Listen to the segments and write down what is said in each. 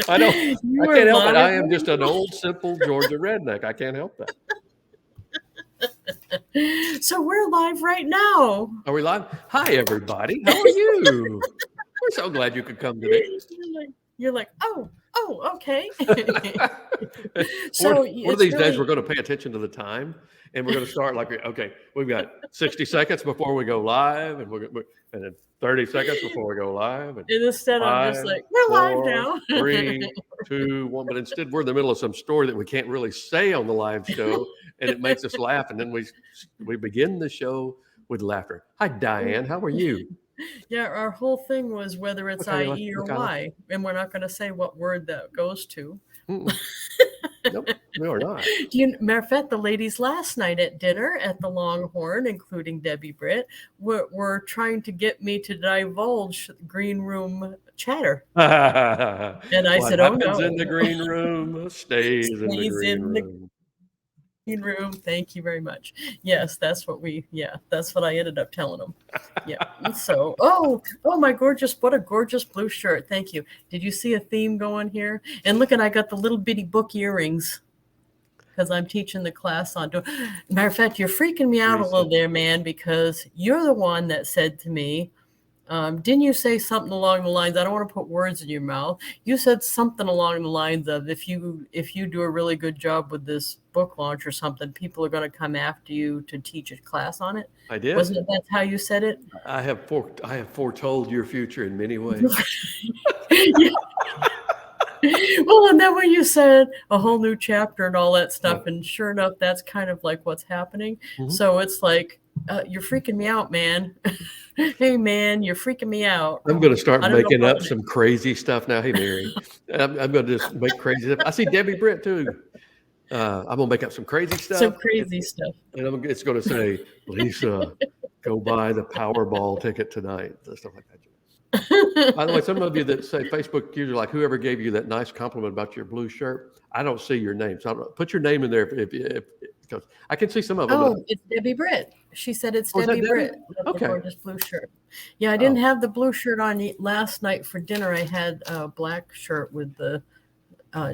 I don't. You I were can't help it. I live. am just an old, simple Georgia redneck. I can't help that. So we're live right now. Are we live? Hi, everybody. How are you? We're so glad you could come today. You're like, oh, okay. So So one of it's these days, really, we're going to pay attention to the time, and we're going to start like, okay, we've got 60 seconds before we go live, and and then 30 seconds before we go live, and instead of just 5, like, we're live 4, now. 3, 2, 1. But instead, we're in the middle of some story that we can't really say on the live show, and it makes us laugh, and then we begin the show with laughter. Hi, Diane. How are you? Yeah, our whole thing was whether it's Okay, IE or Y, and we're not going to say what word that goes to. Nope, we are not. Matter of fact, the ladies last night at dinner at the Longhorn, including Debbie Britt, were trying to get me to divulge green room chatter. And I said, "Oh no, happens in the green room stays in the green room." Green room. Thank you very much. Yes, that's what I ended up telling them. Yeah. So, oh, my gorgeous, what a gorgeous blue shirt. Thank you. Did you see a theme going here? And look, I got the little bitty book earrings because I'm teaching the class on. Matter of fact, you're freaking me out a little there, man, because you're the one that said to me, didn't you say something along the lines? I don't want to put words in your mouth. You said something along the lines of if you do a really good job with this book launch or something, people are going to come after you to teach a class on it. I did. Wasn't it that's how you said it? I have foretold your future in many ways. Well, and then when you said a whole new chapter and all that stuff, and sure enough, that's kind of like what's happening. Mm-hmm. So it's like, you're freaking me out, man. Hey, man, you're freaking me out. I'm going to start making up some crazy stuff now. Hey, Mary, I'm going to just make crazy stuff. I see Debbie Britt, too. I'm going to make up some crazy stuff. Some crazy stuff. And it's going to say, Lisa, go buy the Powerball ticket tonight. Stuff like that. By the way, some of you that say Facebook user, like whoever gave you that nice compliment about your blue shirt, I don't see your name. So put your name in there if because I can see some of them. Oh, it's Debbie Britt. She said it's Debbie Britt. Okay. Gorgeous blue shirt. Yeah, I didn't have the blue shirt on last night for dinner. I had a black shirt with the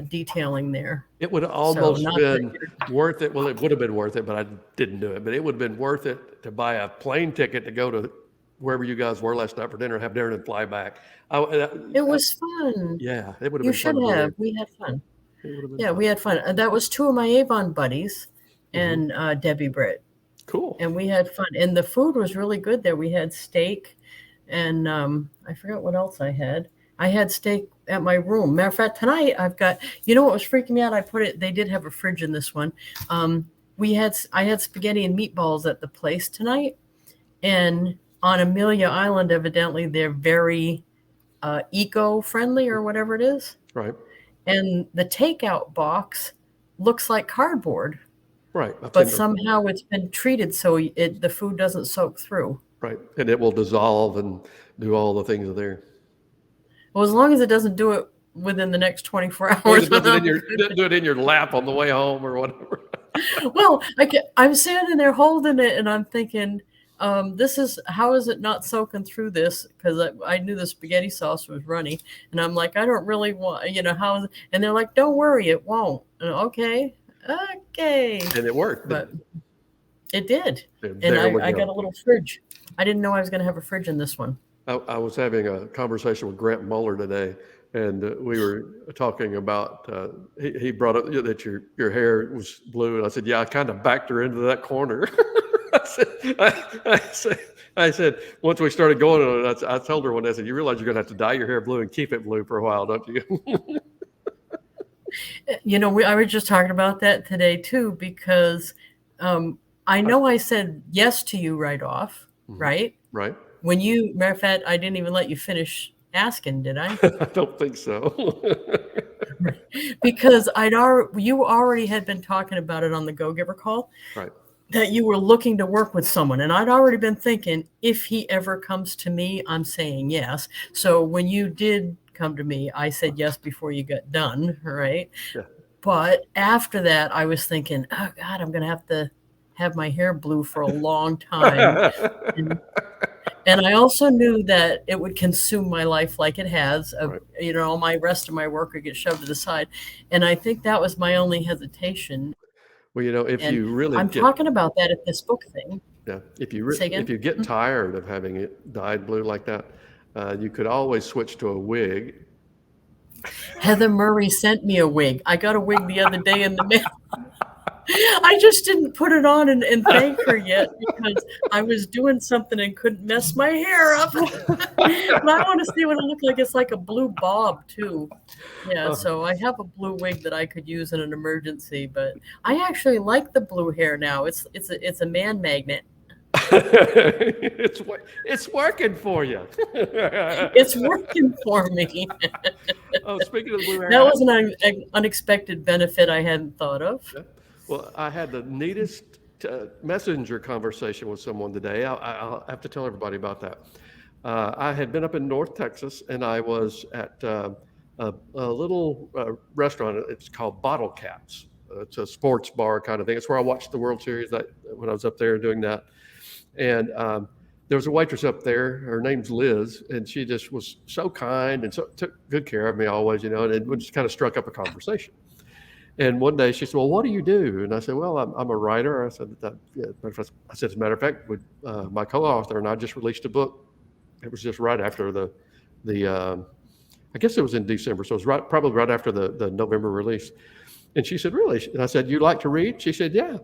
detailing there. It would have almost been worth it. Well, it would have been worth it, but I didn't do it. But it would have been worth it to buy a plane ticket to go to wherever you guys were last night for dinner, have dinner, and fly back. It was fun. Yeah, it would have been fun. You should have. We had fun. Yeah, we had fun. That was two of my Avon buddies and Debbie Britt. Cool. And we had fun. And the food was really good there. We had steak and I forgot what else I had. I had steak at my room. Matter of fact, tonight I've got, what was freaking me out? They did have a fridge in this one. I had spaghetti and meatballs at the place tonight. And on Amelia Island, evidently, they're very eco-friendly or whatever it is. Right. And the takeout box looks like cardboard. Right. But somehow it's been treated so the food doesn't soak through. Right. And it will dissolve and do all the things there. Well, as long as it doesn't do it within the next 24 hours. Do it in your lap on the way home or whatever. Well, I'm standing there holding it and I'm thinking, how is it not soaking through this? Because I knew the spaghetti sauce was runny, and I'm like, I don't really want, how is it? And they're like, don't worry, it won't. And, okay. And it worked. But it did. And I got a little fridge. I didn't know I was going to have a fridge in this one. I was having a conversation with Grant Muller today, and we were talking about, he brought up that your hair was blue, and I said, yeah, I kind of backed her into that corner. I said, once we started going on it, I told her one day, I said, you realize you're going to have to dye your hair blue and keep it blue for a while, don't you? I was just talking about that today, too, because I know I said yes to you right off, right? Right. Matter of fact, I didn't even let you finish asking, did I? I don't think so. Because you already had been talking about it on the Go Giver call. Right. That you were looking to work with someone. And I'd already been thinking, if he ever comes to me, I'm saying yes. So when you did come to me, I said yes before you got done, right? Yeah. But after that, I was thinking, oh, God, I'm going to have my hair blue for a long time. And I also knew that it would consume my life like it has. Right. All my rest of my work would get shoved to the side. And I think that was my only hesitation. Well, if And you really I'm get, talking about that at this book thing. yeah, Say if again? you get tired of having it dyed blue like that, you could always switch to a wig. Heather Murray sent me a wig. I got a wig the other day in the mail. I just didn't put it on and thank her yet because I was doing something and couldn't mess my hair up. But I want to see what it looked like. It's like a blue bob too. Yeah, so I have a blue wig that I could use in an emergency, but I actually like the blue hair now. It's a man magnet. It's working for you. It's working for me. Oh, speaking of the blue hair, That was an unexpected benefit I hadn't thought of. well, I had the neatest messenger conversation with someone today. I'll have to tell everybody about that. I had been up in North Texas, and I was at a little restaurant. It's called Bottle Caps. It's a sports bar kind of thing. It's where I watched the World Series when I was up there doing that. And there was a waitress up there. Her name's Liz, and she just was so kind and so took good care of me always, and we just kind of struck up a conversation. And one day she said, "Well, what do you do?" And I said, "Well, I'm a writer." I said, "As a matter of fact, with my co-author and I just released a book. It was just right after the I guess it was in December, so it was probably right after the November release." And she said, "Really?" And I said, "You like to read?" She said, "Yeah."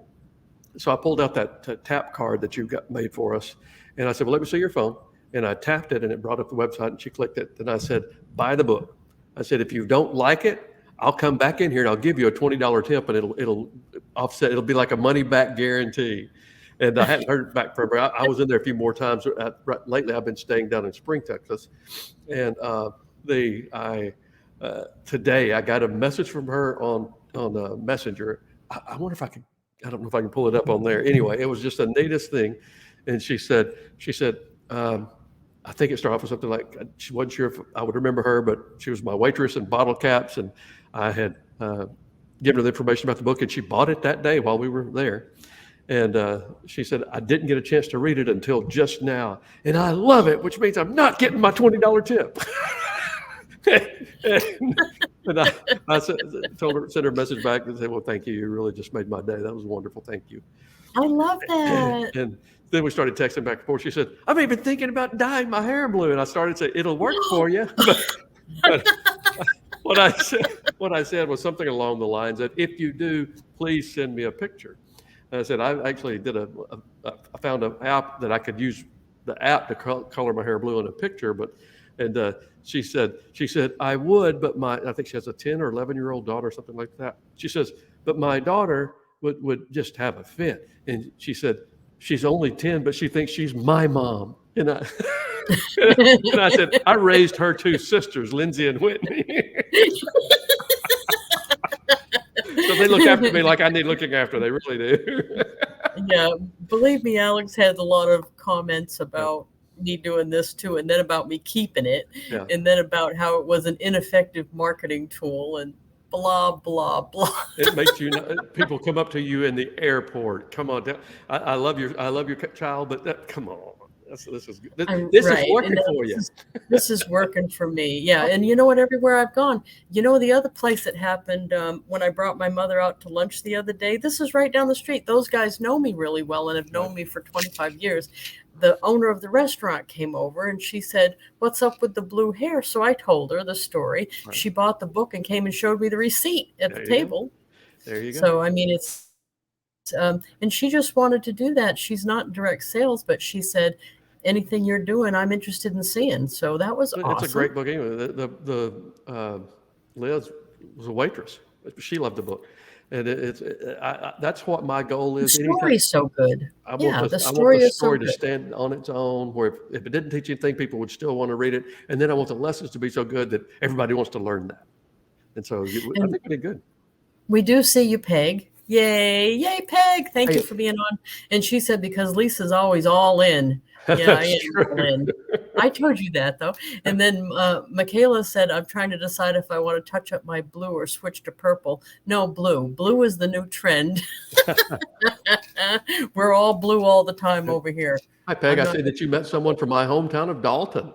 So I pulled out that tap card that you got made for us, and I said, "Well, let me see your phone." And I tapped it, and it brought up the website, and she clicked it. And I said, "Buy the book." I said, "If you don't like it, I'll come back in here and I'll give you a $20 tip, and it'll offset. It'll be like a money back guarantee." And I hadn't heard back from her. I was in there a few more times. Lately, I've been staying down in Spring, Texas, and today I got a message from her on Messenger. I wonder if I could. I don't know if I can pull it up on there. Anyway, it was just the neatest thing. And she said, I think it started off with something like, she wasn't sure if I would remember her, but she was my waitress in Bottle Caps, and I had given her the information about the book, and she bought it that day while we were there. And she said, "I didn't get a chance to read it until just now, and I love it, which means I'm not getting my $20 tip." And I sent her a message back and said, "Well, thank you. You really just made my day. That was wonderful. Thank you." I love that. And then we started texting back and forth. She said, "I've even thinking about dyeing my hair blue." And I started to say, "It'll work for you." But what I said was something along the lines that, "If you do, please send me a picture." And I said, I actually I found an app that I could use the app to color my hair blue in a picture, and she said, "I would, but I think she has a 10 or 11-year-old daughter or something like that." She says, "But my daughter would just have a fit." And she said, "She's only 10, but she thinks she's my mom." And I said, "I raised her two sisters, Lindsay and Whitney." So they look after me like I need looking after. They really do. Yeah, believe me, Alex had a lot of comments about me doing this too, and then about me keeping it, and then about how it was an ineffective marketing tool, and blah blah blah. It makes people come up to you in the airport. Come on, I love your child, but come on, this is working for you. This is working for me. Yeah, and you know what? Everywhere I've gone, the other place that happened when I brought my mother out to lunch the other day. This is right down the street. Those guys know me really well and have known me for 25 years. The owner of the restaurant came over and she said, "What's up with the blue hair?" So I told her the story. Right. She bought the book and came and showed me the receipt at the table. There you go. So, I mean, it's, and she just wanted to do that. She's not in direct sales, but she said, "Anything you're doing, I'm interested in seeing." So that was awesome. It's a great book. Anyway, Liz was a waitress. She loved the book. And that's what my goal is. The story's so good. I want the story to stand on its own, where if it didn't teach anything, people would still want to read it. And then I want the lessons to be so good that everybody wants to learn that. And so I think we did good. We do see you, Peg. Yay, Peg. Thank you for being on. And she said, because Lisa's always all in. Yeah, I That's am true. Berlin. I told you that though. And then Michaela said, I'm trying to decide if I want to touch up my blue or switch to purple. No, blue. Blue is the new trend. We're all blue all the time over here. Hi, Peg. I'm I not. see that you met someone from my hometown of Dalton.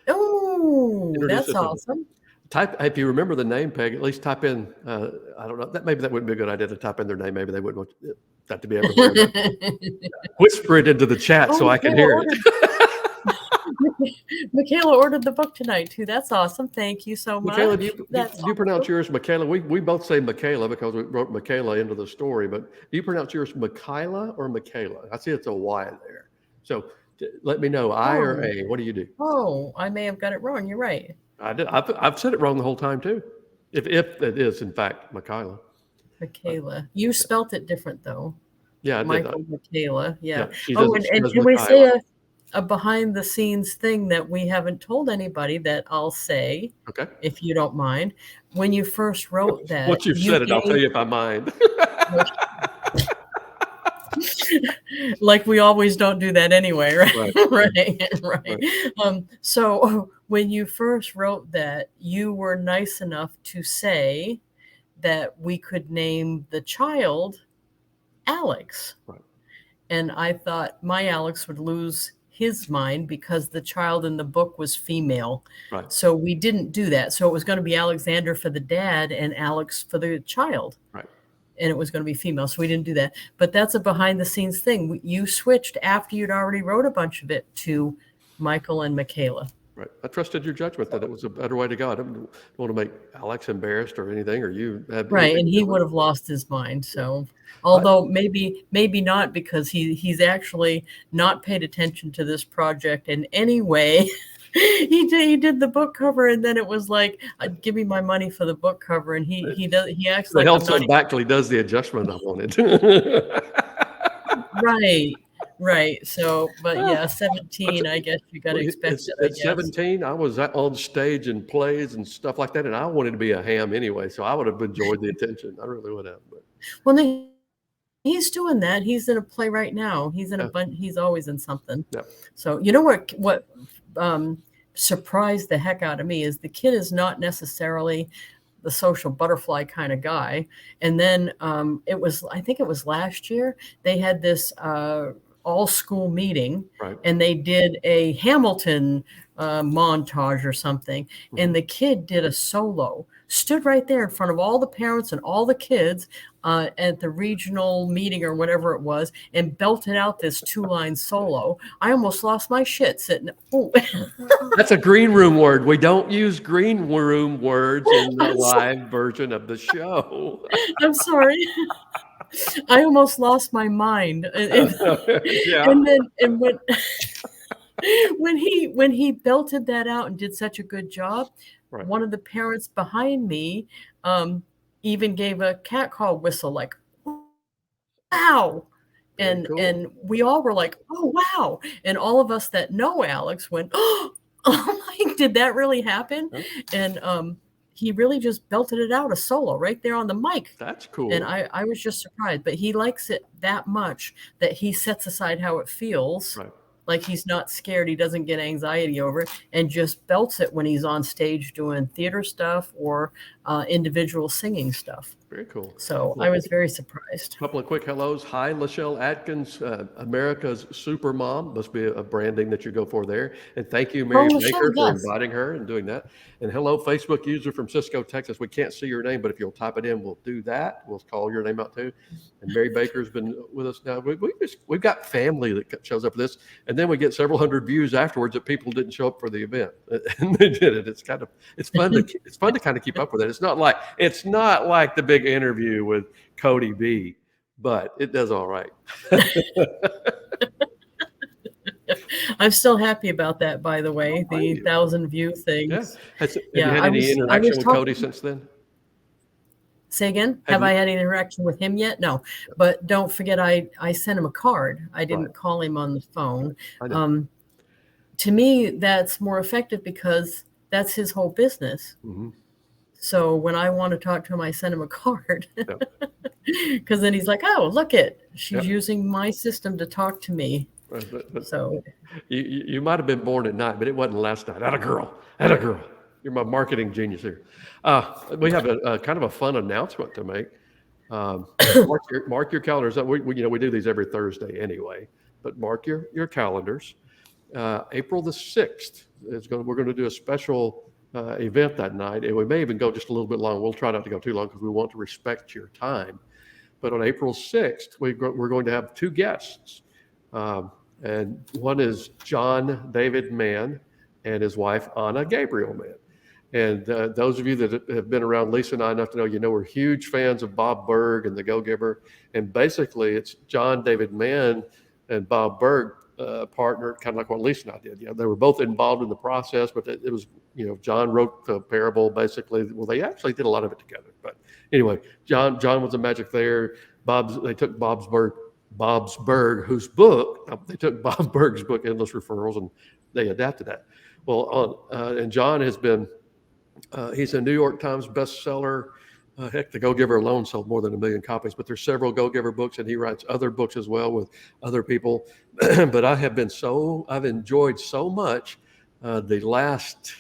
Oh, Introduce that's us to them. awesome. Type if you remember the name, Peg. At least type in. I don't know. That maybe that wouldn't be a good idea to type in their name. Maybe they wouldn't want that to be everywhere. But whisper it into the chat so I can hear it. Michaela ordered the book tonight too. That's awesome. Thank you so much. Michaela, do That's you pronounce awesome. yours Michaela? We both say Michaela because we wrote Michaela into the story, but do you pronounce yours Michaela or Michaela? I see it's a Y there. So let me know, I or A. What do you do? Oh, I may have got it wrong. You're right. I did. I've said it wrong the whole time too. If it is in fact Michaela. Michaela. You spelt it different though. Yeah, I did. Michael, Michaela. Yeah. She Oh, does, and does can we Michaela. say a behind the scenes thing that we haven't told anybody that I'll say, Okay. if you don't mind? When you first wrote that, Once you've said it, I'll tell you if I mind. Like we always don't do that anyway, right? Right. Right. So when you first wrote that, you were nice enough to say that we could name the child Alex. Right. And I thought my Alex would lose his mind because the child in the book was female. Right. So we didn't do that. So it was going to be Alexander for the dad and Alex for the child. Right. And it was going to be female. So we didn't do that. But that's a behind the scenes thing. You switched after you'd already wrote a bunch of it to Michael and Michaela. Right. I trusted your judgment that it was a better way to go. I don't want to make Alex embarrassed or anything, or you have right. And he would have lost his mind. So although maybe not, because he's actually not paid attention to this project in any way. He did the book cover, and then it was like, give me my money for the book cover, and he acts like held some back till he does the adjustment I wanted. Right. So, but yeah, 17, I guess you got to expect it. At 17, I was on stage in plays and stuff like that, and I wanted to be a ham anyway, so I would have enjoyed the attention. I really would have. But. Well, no, he's doing that. He's in a play right now. He's in a bunch. He's always in something. Yeah. So you know what surprised the heck out of me is the kid is not necessarily the social butterfly kind of guy. And then I think it was last year, they had this all school meeting, right. And they did a Hamilton montage or something. Mm-hmm. And the kid did a solo, stood right there in front of all the parents and all the kids at the regional meeting or whatever it was, and belted out this 2-line solo. I almost lost my shit sitting. Oh. That's a green room word. We don't use green room words in the live version of the show. I'm sorry. I almost lost my mind. Yeah. And when he belted that out and did such a good job, right. One of the parents behind me even gave a catcall whistle, like, wow. And cool. And we all were like, oh, wow. And all of us that know Alex went, oh my, did that really happen? Okay. And he really just belted it out, a solo right there on the mic. That's cool. And I was just surprised, but he likes it that much that he sets aside how it feels. Right. Like he's not scared. He doesn't get anxiety over it, and just belts it when he's on stage doing theater stuff or individual singing stuff. Very cool. So I was very surprised. A couple of quick hellos. Hi, Lachelle Atkins, America's Super Mom. Must be a branding that you go for there. And thank you, Mary Baker, for inviting her and doing that. And hello, Facebook user from Cisco, Texas. We can't see your name, but if you'll type it in, we'll do that. We'll call your name out too. And Mary Baker's been with us now. We've got family that shows up for this, and then we get several hundred views afterwards that people didn't show up for the event, and they did it. It's fun to kind of keep up with it. It's not like the big interview with Cody B, but it does all right. I'm still happy about that, by the way, the 1,000 view thing. Yeah. Have you had any interaction with Cody since then? Say again? Have I had any interaction with him yet? No. But don't forget, I sent him a card. I didn't call him on the phone. To me, that's more effective because that's his whole business. Mm-hmm. So when I want to talk to him, I send him a card. Because then he's like, oh, look she's using my system to talk to me. But So you might have been born at night, but it wasn't last night. Atta girl. Atta girl. You're my marketing genius here. We have a kind of a fun announcement to make. Mark your calendars. We do these every Thursday anyway, but mark your calendars. April the 6th we're going to do a special event that night, and we may even go just a little bit long. We'll try not to go too long because we want to respect your time. But on April 6th, we're going to have two guests. And one is John David Mann and his wife, Anna Gabriel Mann. And those of you that have been around Lisa and I enough to know, we're huge fans of Bob Berg and The Go-Giver. And basically, it's John David Mann and Bob Berg partnered, kind of like what Lisa and I did. They were both involved in the process, but it was, John wrote the parable, basically. Well, they actually did a lot of it together. But anyway, John was the magic there. They took Bob's Berg, whose book, they took Bob Berg's book, Endless Referrals, and they adapted that. Well, and John has been, he's a New York Times bestseller. Heck, The Go-Giver alone sold more than 1 million copies, but there's several Go-Giver books, and he writes other books as well with other people. But I've enjoyed so much the last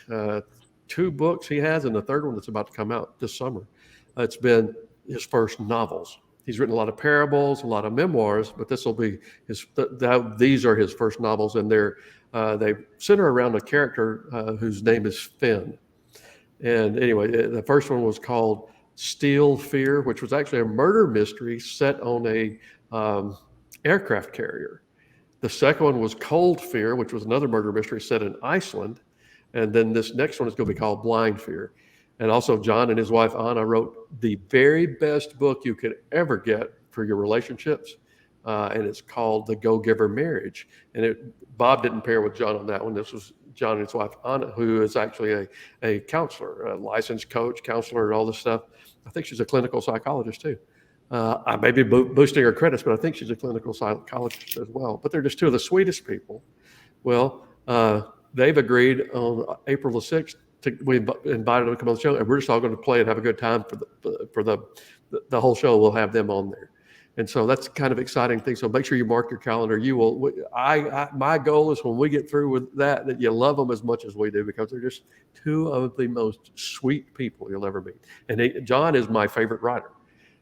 2 books he has, and the third one that's about to come out this summer. It's been his first novels. He's written a lot of parables, a lot of memoirs, but this will be these are his first novels, and they center around a character whose name is Finn. And anyway, the first one was called Steel Fear, which was actually a murder mystery set on a aircraft carrier. The second one was Cold Fear, which was another murder mystery set in Iceland. And then this next one is going to be called Blind Fear. And also John and his wife, Anna, wrote the very best book you could ever get for your relationships. And it's called The Go-Giver Marriage. And Bob didn't pair with John on that one. This was John and his wife, Anna, who is actually a counselor, a licensed coach, counselor, and all this stuff. I think she's a clinical psychologist too. I may be boosting her credits, but I think she's a clinical psychologist as well. But they're just two of the sweetest people. Well, they've agreed on April the 6th. We invited them to come on the show, and we're just all going to play and have a good time for the whole show. We'll have them on there. And so that's kind of exciting thing. So make sure you mark your calendar. You will. My goal is when we get through with that you love them as much as we do, because they're just two of the most sweet people you'll ever meet. And John is my favorite writer.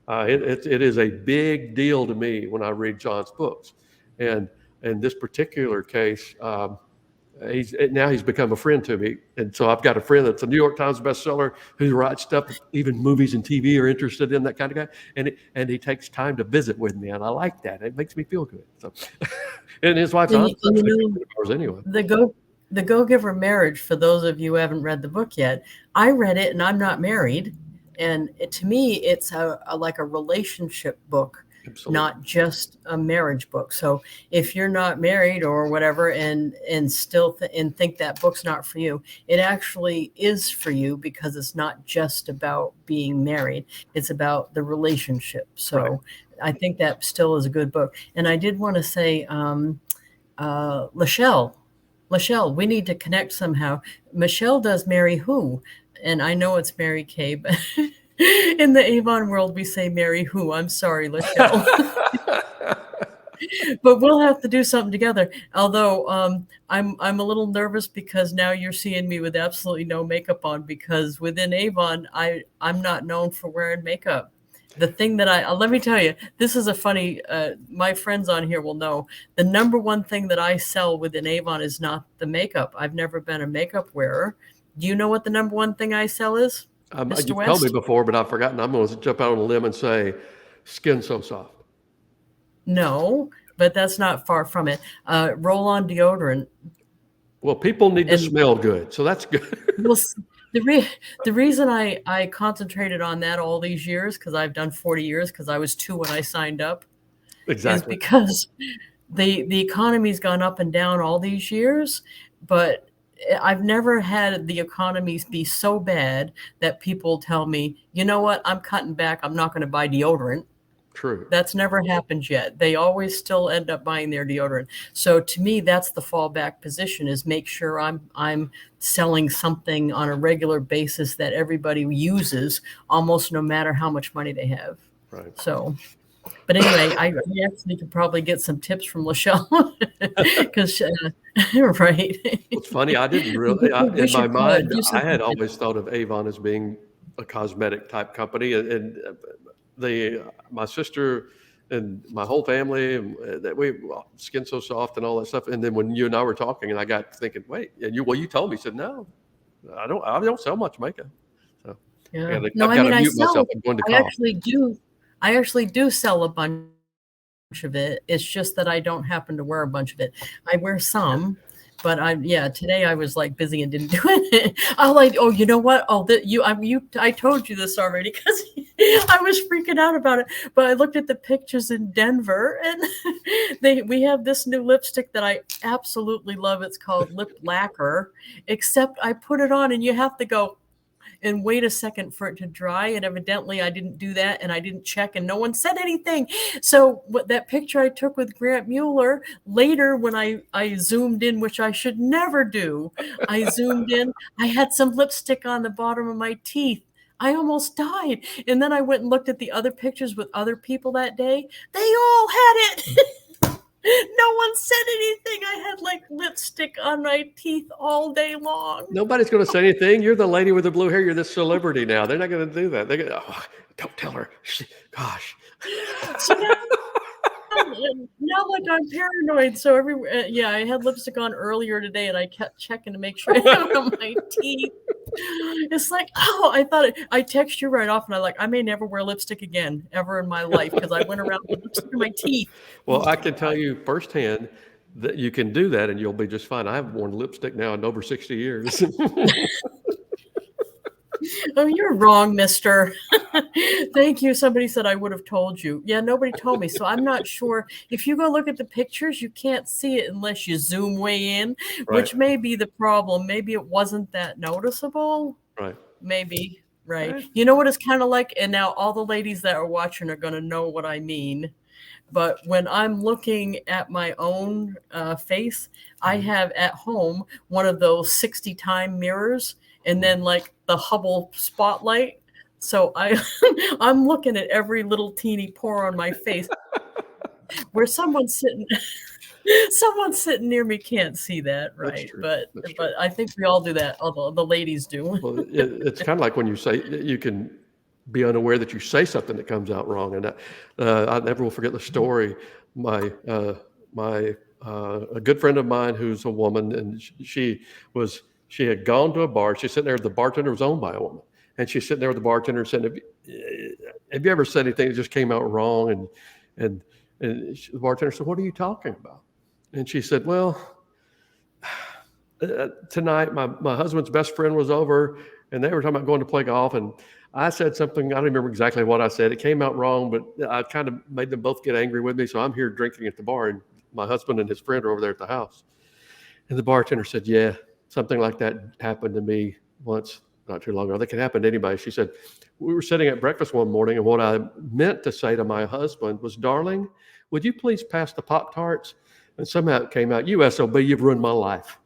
It is a big deal to me when I read John's books. And in this particular case, he's become a friend to me. And so I've got a friend that's a New York Times bestseller who writes stuff even movies and TV are interested in, that kind of guy. And he takes time to visit with me, and I like that. It makes me feel good. So, and his wife's on anyway. The Go-Giver Marriage, for those of you who haven't read the book yet, I read it, and I'm not married. And to me, it's like a relationship book. Absolutely. Not just a marriage book. So if you're not married or whatever and still think that book's not for you, it actually is for you, because it's not just about being married. It's about the relationship. So right. I think that still is a good book. And I did want to say, Lachelle, we need to connect somehow. Michelle does Mary Who, and I know it's Mary Kay, but in the Avon world, we say Mary Who. I'm sorry, Lachelle. But we'll have to do something together. Although I'm a little nervous, because now you're seeing me with absolutely no makeup on, because within Avon, I'm not known for wearing makeup. The thing that let me tell you, this is a funny, my friends on here will know, the number one thing that I sell within Avon is not the makeup. I've never been a makeup wearer. Do you know what the number one thing I sell is? You've told me before, but I've forgotten. I'm going to jump out on a limb and say, Skin So Soft. No, but that's not far from it. Roll-on deodorant. Well, people need to smell good, so that's good. Well, the reason I concentrated on that all these years, because I've done 40 years, because I was 2 when I signed up, exactly, is because the economy's gone up and down all these years, but I've never had the economy be so bad that people tell me, you know what, I'm cutting back. I'm not going to buy deodorant. True. That's never happened yet. They always still end up buying their deodorant. So to me, that's the fallback position, is make sure I'm selling something on a regular basis that everybody uses, almost no matter how much money they have. Right. So But anyway, I actually could probably get some tips from Lachelle because, right. It's funny. I didn't really, We in my should mind, do I had something. always thought of Avon as being a cosmetic type company. And my sister and my whole family, and that skin so soft and all that stuff. And then when you and I were talking, and I got thinking, wait, and you told me, you said, no, I don't sell much makeup. So Yeah. yeah, No, I've I got to mean, mute myself. I'm going to I cough. actually do sell a bunch of it. It's just that I don't happen to wear a bunch of it. I wear some, but today I was like busy and didn't do it. Oh, you know what? Oh, I told you this already because I was freaking out about it. But I looked at the pictures in Denver, and we have this new lipstick that I absolutely love. It's called Lip Lacquer, except I put it on and you have to go and wait a second for it to dry. And evidently I didn't do that, and I didn't check, and no one said anything. So what that picture I took with Grant Mueller later, when I zoomed in, which I should never do, I zoomed in, I had some lipstick on the bottom of my teeth. I almost died. And then I went and looked at the other pictures with other people that day. They all had it. No one said anything. I had like lipstick on my teeth all day long. Nobody's going to say anything. You're the lady with the blue hair. You're this celebrity now. They're not going to do that. They're going to, oh, don't tell her. Gosh. So now like I'm paranoid. So I had lipstick on earlier today, and I kept checking to make sure I have it on my teeth. It's like, oh, I text you right off, and I may never wear lipstick again ever in my life because I went around with lipstick in my teeth. Well, I can tell you firsthand that you can do that and you'll be just fine. I haven't worn lipstick now in over 60 years. Oh, you're wrong, mister. Thank you. Somebody said I would have told you. Yeah, nobody told me. So I'm not sure. If you go look at the pictures, you can't see it unless you zoom way in, Right. which may be the problem. Maybe it wasn't that noticeable. Right. Maybe. Right. Right. You know what it's kind of like? And now all the ladies that are watching are going to know what I mean. But when I'm looking at my own face, I have at home one of those 60-time mirrors, and then like the Hubble spotlight. So I'm looking at every little teeny pore on my face where someone's sitting near me can't see that, right? But I think we all do that. Although the ladies do. Well, it's kind of like when you say you can be unaware that you say something that comes out wrong. And I never will forget the story. A good friend of mine who's a woman, and she had gone to a bar. She's sitting there. The bartender was owned by a woman, and she's sitting there with the bartender and saying, "Have you ever said anything that just came out wrong?" And the bartender said, "What are you talking about?" And she said, "Well, tonight my husband's best friend was over, and they were talking about going to play golf, and I said something, I don't remember exactly what I said. It came out wrong, but I kind of made them both get angry with me. So I'm here drinking at the bar, and my husband and his friend are over there at the house." And the bartender said, "Yeah, something like that happened to me once, not too long ago. That can happen to anybody." She said, "We were sitting at breakfast one morning, and what I meant to say to my husband was, 'Darling, would you please pass the Pop-Tarts?' And somehow it came out, 'You SOB, you've ruined my life.'"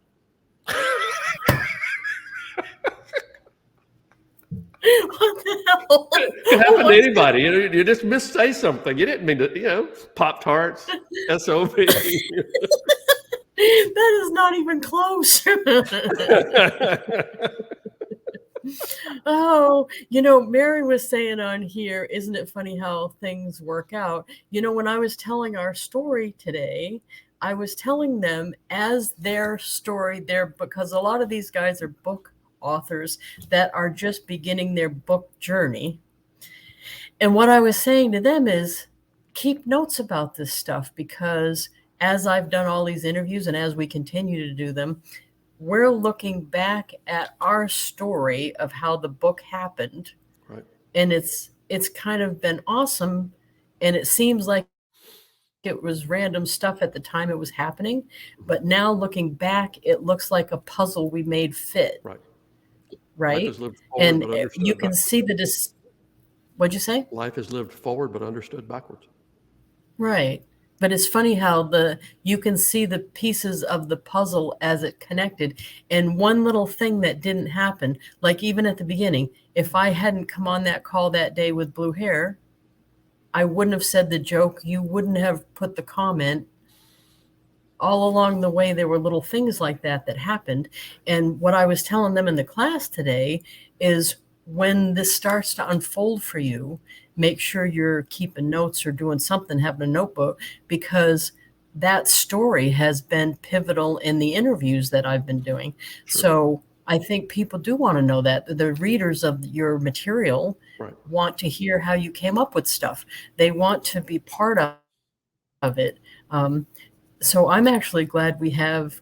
What the hell? It can happen to anybody. You just missay something. You didn't mean to, Pop-Tarts, SOB. That is not even close. Oh, Mary was saying on here, isn't it funny how things work out? When I was telling our story today, I was telling them as their story there, because a lot of these guys are book authors that are just beginning their book journey. And what I was saying to them is keep notes about this stuff, because as I've done all these interviews and as we continue to do them, we're looking back at our story of how the book happened. Right. And it's kind of been awesome. And it seems like it was random stuff at the time it was happening. But now looking back, it looks like a puzzle we made fit. Right. Right. And you can see what'd you say? Life is lived forward, but understood backwards. Right. But it's funny how you can see the pieces of the puzzle as it connected. And one little thing that didn't happen, like even at the beginning, if I hadn't come on that call that day with blue hair, I wouldn't have said the joke. You wouldn't have put the comment. All along the way, there were little things like that that happened. And what I was telling them in the class today is when this starts to unfold for you, make sure you're keeping notes or doing something, having a notebook, because that story has been pivotal in the interviews that I've been doing. Sure. So I think people do want to know that. The readers of your material Right. want to hear how you came up with stuff. They want to be part of it. So I'm actually glad we have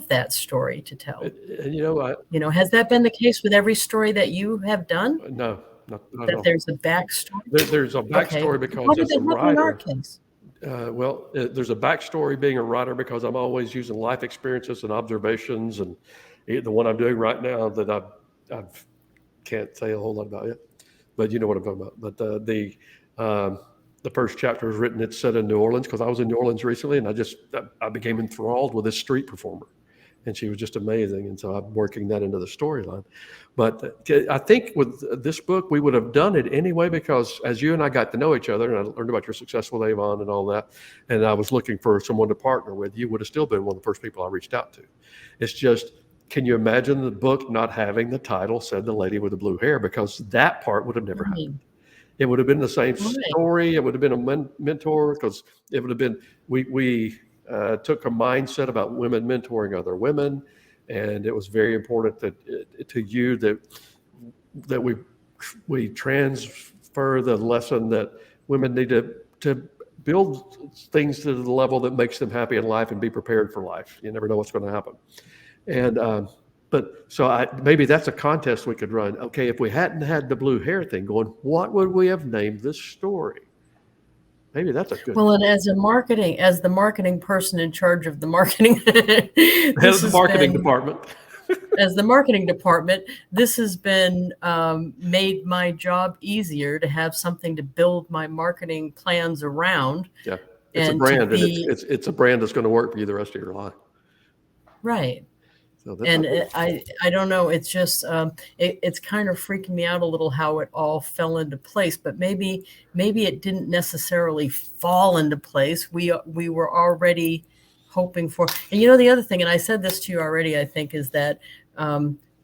that story to tell. And Has that been the case with every story that you have done? no, not at That all. there's a backstory? There's a backstory Okay. because How did as a that happen in our writer, case? there's a backstory being a writer because I'm always using life experiences and observations, and the one I'm doing right now that I can't say a whole lot about yet, but you know what I'm talking about. But the first chapter is written. It's set in New Orleans because I was in New Orleans recently, and I became enthralled with this street performer, and she was just amazing. And so I'm working that into the storyline. But I think with this book, we would have done it anyway because as you and I got to know each other, and I learned about your success with Avon and all that, and I was looking for someone to partner with, you would have still been one of the first people I reached out to. It's just, can you imagine the book not having the title "Said the Lady with the Blue Hair"? Because that part would have never happened. It would have been the same story. It would have been a mentor because it would have been, we took a mindset about women mentoring other women. And it was very important that to you that we transfer the lesson that women need to build things to the level that makes them happy in life and be prepared for life. You never know what's going to happen. And but so maybe that's a contest we could run. Okay, if we hadn't had the blue hair thing going, what would we have named this story? Maybe that's a good. Well, and as the marketing person in charge of the marketing, As the marketing department. As the marketing department, this has been made my job easier to have something to build my marketing plans around. Yeah, it's a brand, and it's a brand that's going to work for you the rest of your life. Right. So I don't know. It's just it's kind of freaking me out a little how it all fell into place. But maybe it didn't necessarily fall into place. We were already hoping for. And the other thing, and I said this to you already, I think, is that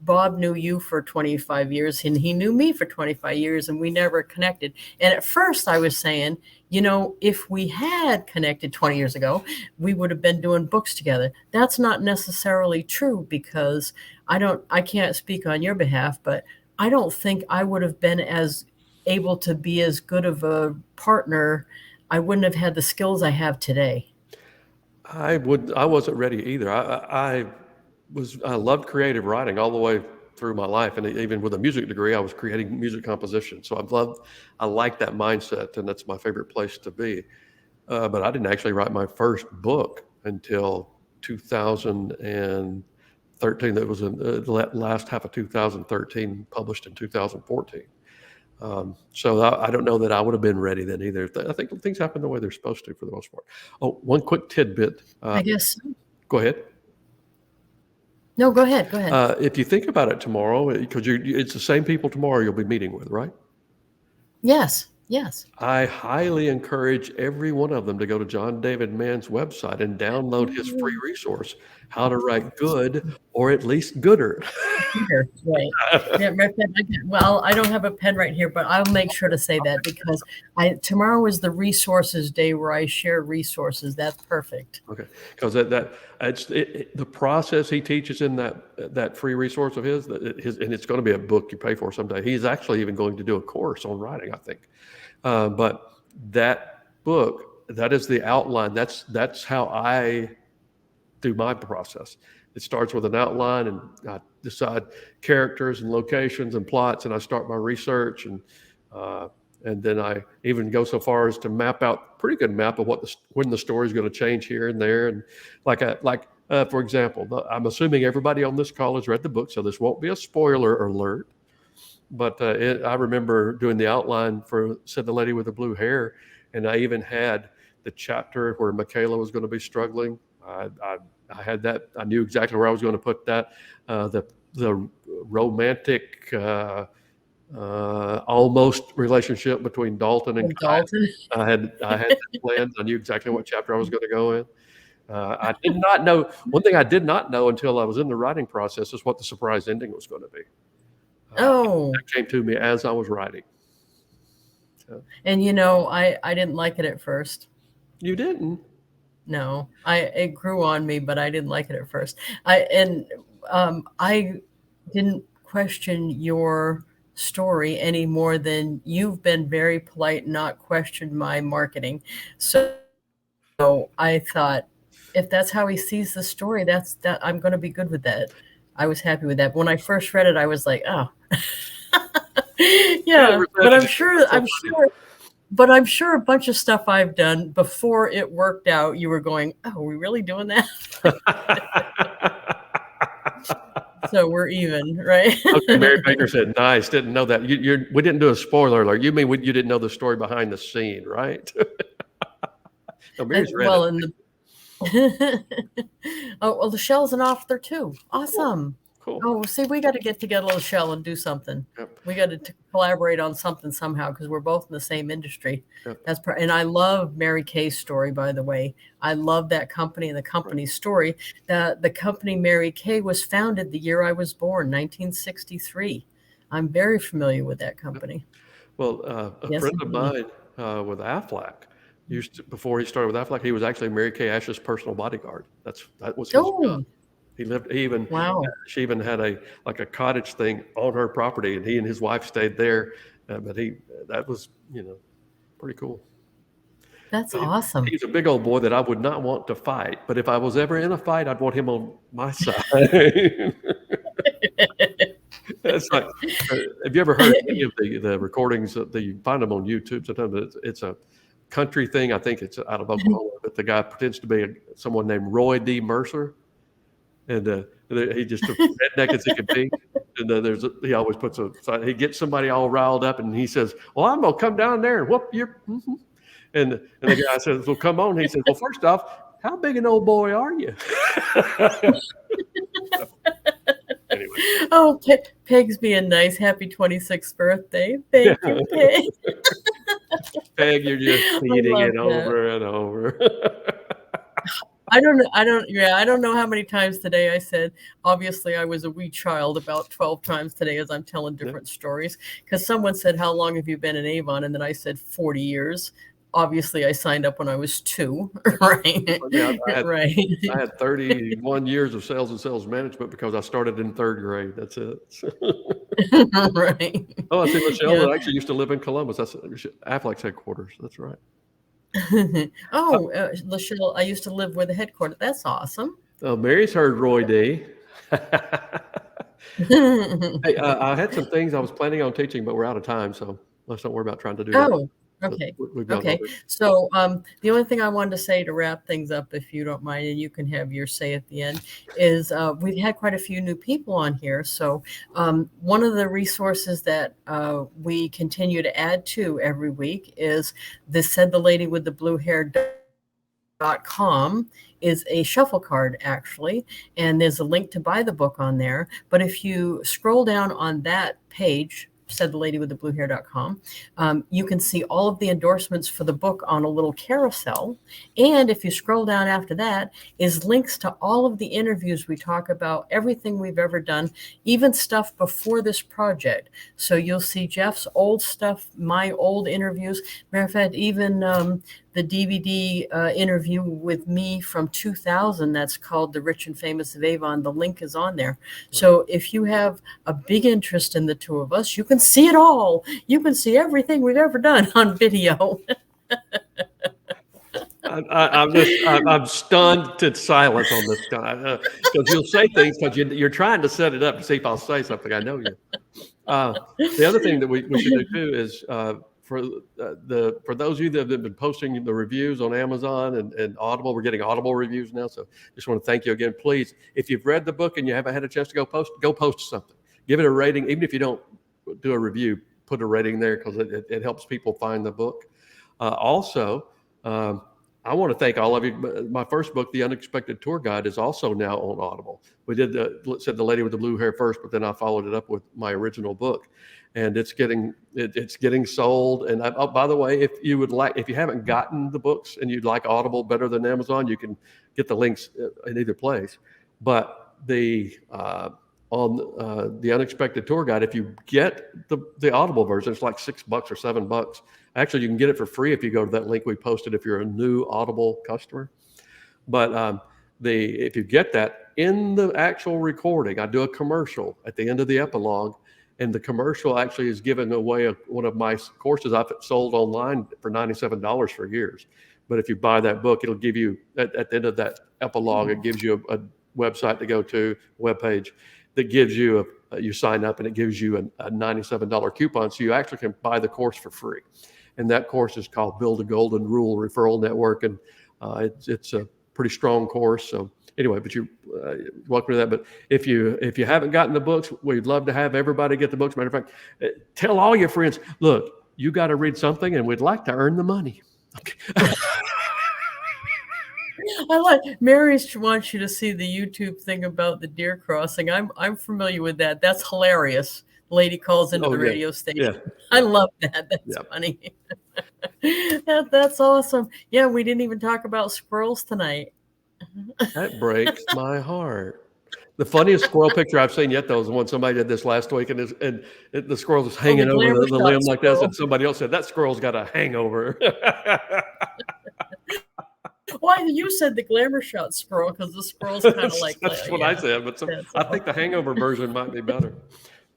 Bob knew you for 25 years and he knew me for 25 years and we never connected. And at first I was saying, if we had connected 20 years ago, we would have been doing books together. That's not necessarily true because I can't speak on your behalf, but I don't think I would have been as able to be as good of a partner. I wouldn't have had the skills I have today. I wasn't ready either. I loved creative writing all the way through my life. And even with a music degree, I was creating music composition. So I like that mindset, and that's my favorite place to be. But I didn't actually write my first book until 2013. That was in the last half of 2013, published in 2014. So I don't know that I would have been ready then either. I think things happen the way they're supposed to for the most part. Oh, one quick tidbit. I guess. Go ahead. No, go ahead. If you think about it tomorrow, because it's the same people tomorrow you'll be meeting with, right? Yes. I highly encourage every one of them to go to John David Mann's website and download his free resource, How to Write Good, or at least Gooder. Right. Yeah, well, I don't have a pen right here, but I'll make sure to say that because tomorrow is the resources day where I share resources. That's perfect. Okay, because the process he teaches in that free resource of his, and it's going to be a book you pay for someday. He's actually even going to do a course on writing, I think. But that book, that is the outline. That's how I do my process. It starts with an outline, and I decide characters and locations and plots, and I start my research, and then I even go so far as to map out pretty good map of when the story is going to change here and there. And for example, I'm assuming everybody on this call has read the book, so this won't be a spoiler alert. But I remember doing the outline for Said the Lady with the Blue Hair, and I even had the chapter where Michaela was going to be struggling. I had that. I knew exactly where I was going to put that. The romantic almost relationship between Dalton and With Kai. Dalton. I had that planned. I knew exactly what chapter I was going to go in. I did not know. One thing I did not know until I was in the writing process is what the surprise ending was going to be. Oh, That came to me as I was writing. So, and I didn't like it at first. you didn't? No, it grew on me, but I didn't like it at first. I didn't question your story any more than you've been very polite, and not questioned my marketing. So I thought, if that's how he sees the story, that I'm going to be good with that. I was happy with that. When I first read it, I was like, oh, yeah. But I'm sure a bunch of stuff I've done before it worked out, you were going, oh, are we really doing that? So we're even, right? Okay, Mary Baker said, nice. Didn't know that. We didn't do a spoiler alert. You mean you didn't know the story behind the scene, right? No, Mary's read well, it. in the oh, well, Lachelle's an author too. Awesome. Cool. Oh, see, we got to get together, Lachelle, and do something. Yep. We got to collaborate on something somehow, because we're both in the same industry. Yep. And I love Mary Kay's story, by the way. I love that company and the company's story. The company Mary Kay was founded the year I was born, 1963. I'm very familiar with that company. Well, a friend of mine with Aflac before he started with Aflac, he was actually Mary Kay Ash's personal bodyguard. That was his job. She even had a cottage thing on her property, and he and his wife stayed there. But that was pretty cool. That's awesome. He's a big old boy that I would not want to fight, but if I was ever in a fight, I'd want him on my side. It's like, have you ever heard any of the recordings? You find them on YouTube. Sometimes it's a country thing. I think it's out of Oklahoma, but the guy pretends to be someone named Roy D. Mercer, and he just as redneck as he can be. And then he always he gets somebody all riled up, and he says, "Well, I'm gonna come down there and whoop your." Mm-hmm. And the guy says, "Well, come on." He says, "Well, first off, how big an old boy are you?" Anyway. Oh, Peg's being nice. Happy 26th birthday. Thank you, Peg. Peg, you're just feeding it over and over. I don't know how many times today I said, obviously I was a wee child, about 12 times today as I'm telling different stories. Because someone said, how long have you been in Avon? And then I said 40 years. Obviously, I signed up when I was 2, right? I had 31 years of sales and sales management because I started in 3rd grade. That's it. Right. Oh, I see Michelle actually used to live in Columbus. That's Aflac's headquarters. That's right. Lachelle, I used to live where the headquarters. That's awesome. Oh, Mary's heard Roy D. Hey, I had some things I was planning on teaching, but we're out of time, so let's don't worry about trying to do that. Okay. Okay. So the only thing I wanted to say to wrap things up, if you don't mind, and you can have your say at the end, is we've had quite a few new people on here. So one of the resources that we continue to add to every week is this Said the Lady with the Blue Hair.com is a shuffle card, actually, and there's a link to buy the book on there. But if you scroll down on that page, Said the Lady with the Blue Hair.com, you can see all of the endorsements for the book on a little carousel. And if you scroll down after that is links to all of the interviews we talk about, everything we've ever done, even stuff before this project. So you'll see Jeff's old stuff, my old interviews. Matter of fact, even the DVD interview with me from 2000 that's called The Rich and Famous of Avon. The link is on there. So if you have a big interest in the two of us, you can see it all. You can see everything we've ever done on video. I'm stunned to silence on this guy because you'll say things because you're trying to set it up to see if I'll say something. I know you. The other thing that we should do too is for those of you that have been posting the reviews on Amazon and Audible, we're getting Audible reviews now. So just want to thank you again. Please, if you've read the book and you haven't had a chance to go post something. Give it a rating, even if you don't do a review. Put a rating there because it helps people find the book. Also, I want to thank all of you. My first book, The Unexpected Tour Guide, is also now on Audible. We Said the Lady with the Blue Hair first, but then I followed it up with my original book. and it's getting sold. And by the way, if you haven't gotten the books and you'd like Audible better than Amazon, you can get the links in either place. But on the Unexpected Tour Guide, if you get the Audible version, it's like $6 or $7. Actually, you can get it for free if you go to that link we posted if you're a new Audible customer. But if you get that, in the actual recording, I do a commercial at the end of the epilogue, and the commercial actually is giving away one of my courses I've sold online for $97 for years. But if you buy that book, it'll give you, at the end of that epilogue, it gives you a website to go to, webpage, that gives you, you sign up and it gives you a $97 coupon. So you actually can buy the course for free. And that course is called Build a Golden Rule Referral Network. And it's a pretty strong course. So anyway, but you're welcome to that. But if you haven't gotten the books, we'd love to have everybody get the books. Matter of fact, tell all your friends, look, you got to read something and we'd like to earn the money. Okay. I like Mary's wants you to see the YouTube thing about the deer crossing. I'm familiar with that. That's hilarious. The lady calls into the radio station. Yeah. I love that. That's funny. That's awesome. Yeah, we didn't even talk about squirrels tonight. That breaks my heart. The funniest squirrel picture I've seen yet, though, is the one somebody did this last week, and the squirrel was hanging over the limb like this, and somebody else said, that squirrel's got a hangover. Well, you said the glamour shot squirrel because the squirrel's kind of like that's what I said, but I think the hangover version might be better.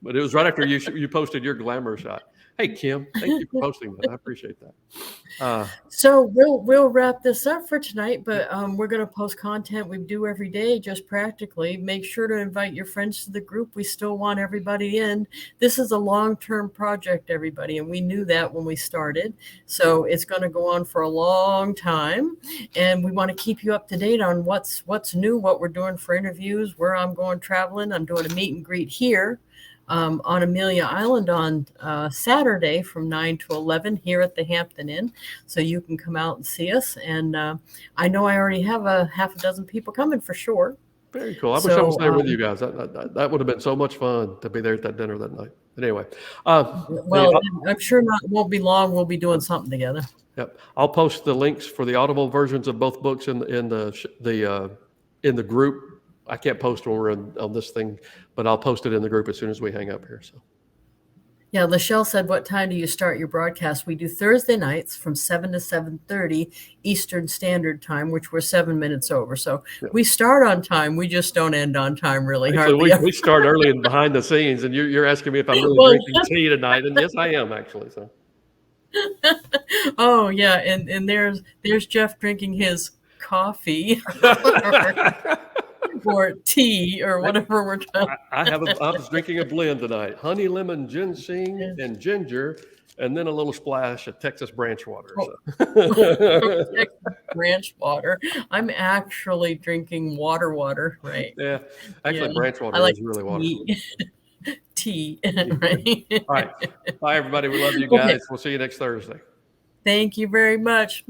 But it was right after you posted your glamour shot. Hey, Kim, thank you for posting that. I appreciate that. So we'll wrap this up for tonight, but we're going to post content we do every day, just practically. Make sure to invite your friends to the group. We still want everybody in. This is a long-term project, everybody, and we knew that when we started. So it's going to go on for a long time, and we want to keep you up to date on what's new, what we're doing for interviews, where I'm going traveling. I'm doing a meet and greet here on Amelia Island on Saturday from 9 to 11 here at the Hampton Inn. So you can come out and see us. And I know I already have a half a dozen people coming for sure. Very cool. I wish I was there with you guys. That would have been so much fun to be there at that dinner that night. But anyway. I'm sure it won't be long. We'll be doing something together. Yep. I'll post the links for the Audible versions of both books in the group. I can't post when we're on this thing, but I'll post it in the group as soon as we hang up here. So, yeah, Lachelle said, what time do you start your broadcast? We do Thursday nights from 7 to 7:30 Eastern Standard Time, which we're 7 minutes over. So we start on time. We just don't end on time, really. Actually, we start early and behind the scenes, and you're asking me if I'm really drinking tea tonight, and yes, I am actually. So. Oh yeah, and there's Jeff drinking his coffee. Or tea or whatever we're doing. I was drinking a blend tonight: honey, lemon, ginseng, and ginger, and then a little splash of Texas branch water. So. Texas branch water. I'm actually drinking water, right? Yeah, actually, branch water is really water. Tea, right? All right. Bye, everybody. We love you guys. Okay. We'll see you next Thursday. Thank you very much.